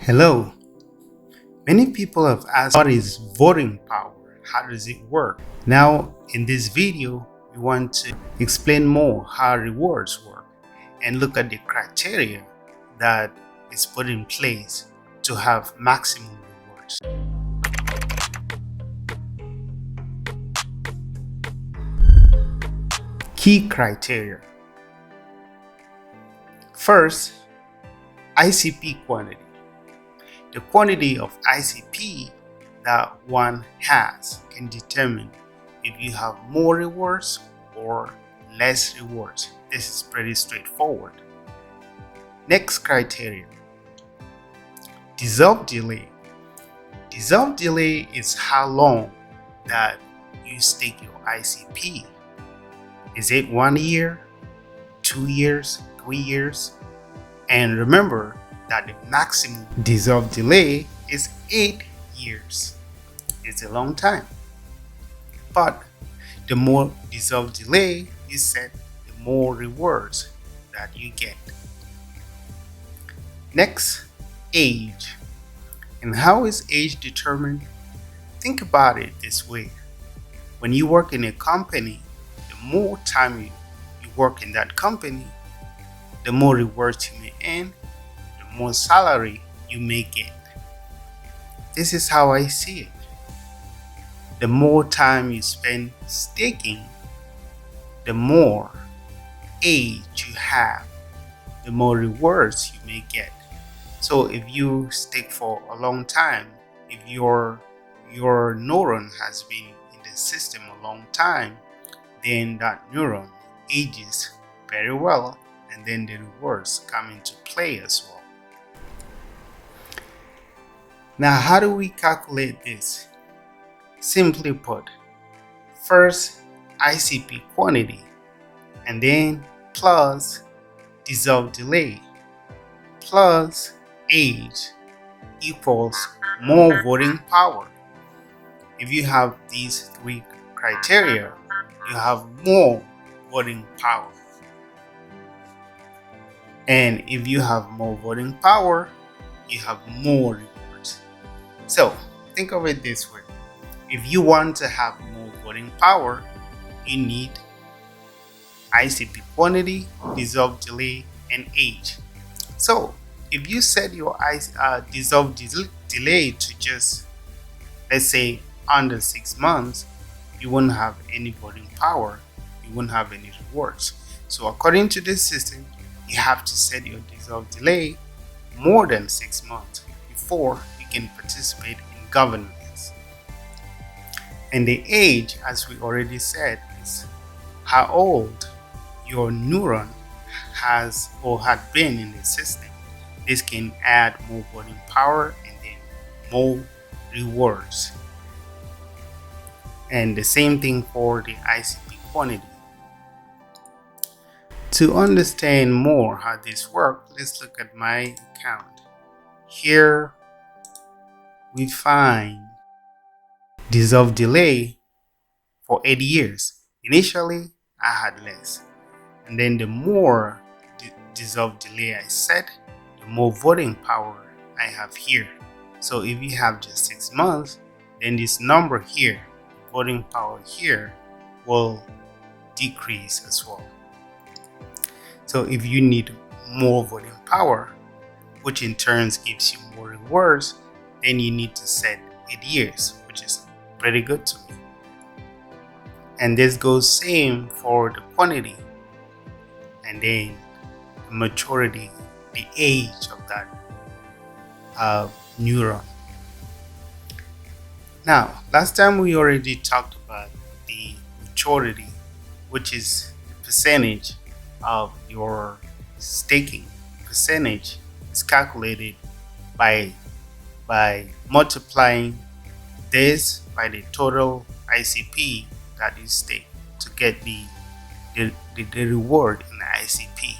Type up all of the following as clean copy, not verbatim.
Hello. Many people have asked, what is voting power? How does it work? Now, in this video, we want to explain more how rewards work and look at the criteria that is put in place to have maximum rewards. Key criteria. First, ICP quantity. The quantity of ICP that one has can determine if you have more rewards or less rewards. This is pretty straightforward. Next criteria, dissolve delay. Dissolve delay is how long that you stake your ICP. Is it 1 year, 2 years, 3 years? And remember that the maximum dissolve delay is 8 years. It's a long time. But the more dissolve delay you set, the more rewards that you get. Next, age. And how is age determined? Think about it this way. When you work in a company, the more time you work in that company, the more rewards you may earn, the more salary you may get. This is how I see it. The more time you spend staking, the more age you have, the more rewards you may get. So if you stake for a long time, if your neuron has been in the system a long time, then that neuron ages very well, and then the rewards come into play as well. Now, how do we calculate this? Simply put, first ICP quantity, and then plus dissolve delay plus age equals more voting power. If you have these three criteria, you have more voting power. And if you have more voting power, you have more rewards. So think of it this way. If you want to have more voting power, you need ICP quantity, dissolve delay, and age. So if you set your dissolve delay to just, let's say, under 6 months, you won't have any voting power, you won't have any rewards. So according to this system, you have to set your dissolve delay more than 6 months before you can participate in governance. And the age, as we already said, is how old your neuron has or had been in the system. This can add more voting power and then more rewards. And the same thing for the ICP quantity. To understand more how this works, let's look at my account. Here we find dissolve delay for 8 years. Initially, I had less. And then the more dissolve delay I set, the more voting power I have here. So if you have just 6 months, then this number here, voting power here, will decrease as well. So if you need more voting power, which in turn gives you more rewards, then you need to set 8 years, which is pretty good to me. And this goes same for the quantity, and then the maturity, the age of that neuron. Now, last time we already talked about the maturity, which is the percentage of your staking. Percentage is calculated by multiplying this by the total ICP that you stake to get the reward in the ICP.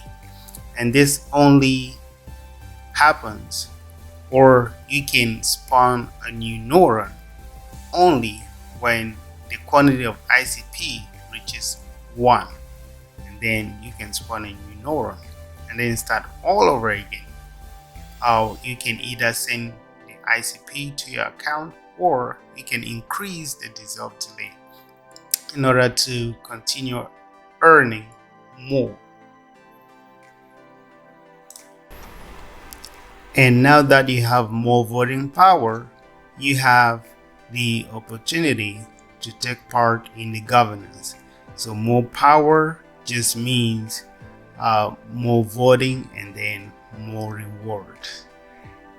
And this only happens, or you can spawn a new neuron only when the quantity of ICP reaches 1. And then you can spawn a new neuron and then start all over again. You can either send the ICP to your account, or you can increase the dissolve delay in order to continue earning more. And now that you have more voting power, you have the opportunity to take part in the governance. So more power just means more voting and then more reward.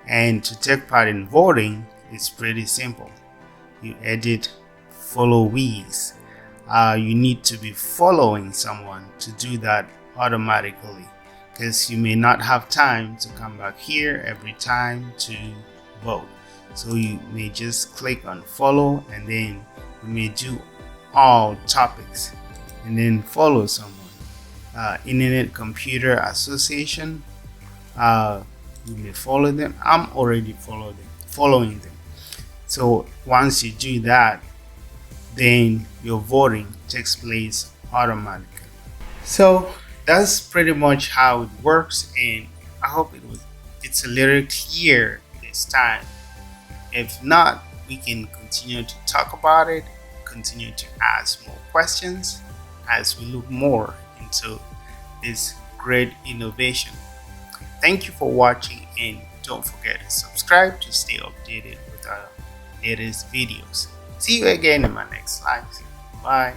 And to take part in voting, it's pretty simple. You edit followees. You need to be following someone to do that automatically, because you may not have time to come back here every time to vote. So you may just click on follow, and then you may do all topics and then follow someone. Internet Computer Association, you may follow them. I'm already following them. So once you do that, then your voting takes place automatically. So that's pretty much how it works, and I hope it's a little clear this time. If not, we can continue to talk about it, continue to ask more questions as we look more into this great innovation. Thank you for watching, and don't forget to subscribe to stay updated with our latest videos. See you again in my next live. Bye.